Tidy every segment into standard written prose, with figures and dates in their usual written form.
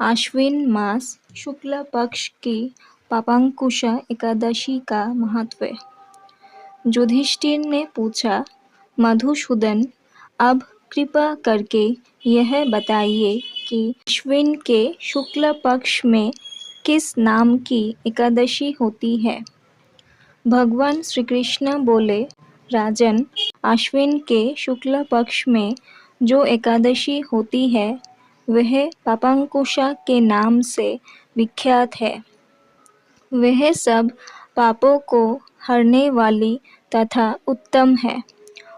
आश्विन मास शुक्ल पक्ष की पापांकुशा एकादशी का महत्व। युधिष्ठिर ने पूछा, मधुसूदन, अब कृपा करके यह बताइए कि अश्विन के शुक्ल पक्ष में किस नाम की एकादशी होती है। भगवान श्री कृष्ण बोले, राजन, अश्विन के शुक्ल पक्ष में जो एकादशी होती है वह पापांकुशा के नाम से विख्यात है। वह सब पापों को हरने वाली तथा उत्तम है।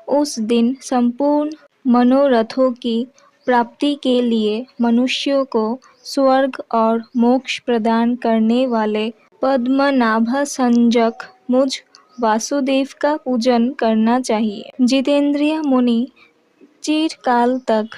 उस दिन संपूर्ण मनोरथों की प्राप्ति के लिए मनुष्यों को स्वर्ग और मोक्ष प्रदान करने वाले पद्मनाभ संजक मुझ वासुदेव का पूजन करना चाहिए। जितेंद्रिय मुनि चिरकाल तक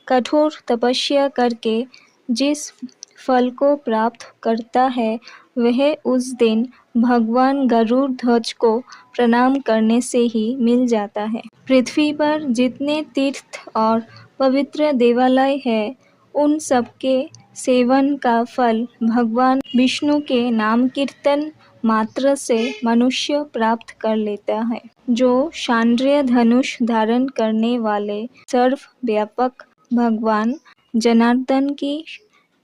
कठोर तपस्या करके जिस फल को प्राप्त करता है वह उस दिन भगवान गरुड़ ध्वज को प्रणाम करने से ही मिल जाता है। पृथ्वी पर जितने तीर्थ और पवित्र देवालय है उन सबके सेवन का फल भगवान विष्णु के नाम कीर्तन मात्र से मनुष्य प्राप्त कर लेता है। जो शांड्य धनुष धारण करने वाले सर्वव्यापक भगवान जनार्दन की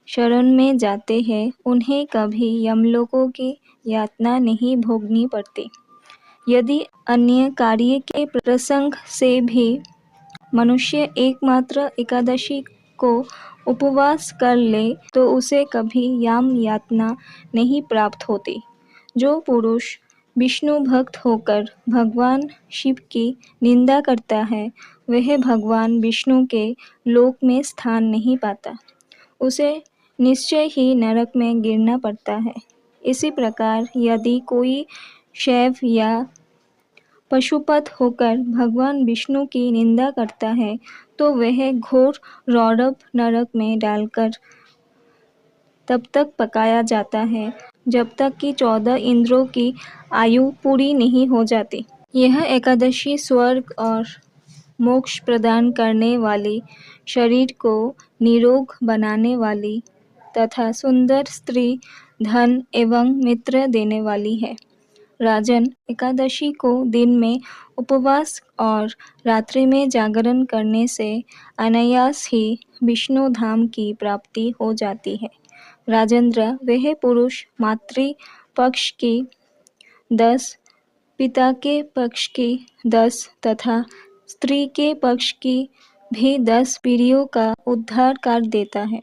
शरण में जाते हैं उन्हें कभी यमलोकों की यातना नहीं भोगनी पड़ती। यदि अन्य कार्य के प्रसंग से भी मनुष्य एकमात्र एकादशी को उपवास कर ले तो उसे कभी यम यातना नहीं प्राप्त होती। जो पुरुष विष्णु भक्त होकर भगवान शिव की निंदा करता है वह भगवान विष्णु के लोक में स्थान नहीं पाता। उसे निश्चय ही नरक में गिरना पड़ता है। इसी प्रकार यदि कोई शैव या पशुपत होकर भगवान विष्णु की निंदा करता है तो वह घोर रौरव नरक में डालकर तब तक पकाया जाता है जब तक कि 14 इंद्रों की आयु पूरी नहीं हो जाती। यह एकादशी स्वर्ग और मोक्ष प्रदान करने वाली, शरीर को निरोग बनाने वाली तथा सुंदर स्त्री, धन एवं मित्र देने वाली है। राजन, एकादशी को दिन में उपवास और रात्रि में जागरण करने से अनायास ही विष्णु धाम की प्राप्ति हो जाती है। राजेंद्र, वह पुरुष मातृ पक्ष की 10, पिता के पक्ष की 10 तथा स्त्री के पक्ष की भी 10 पीढ़ियों का उद्धार कर देता है।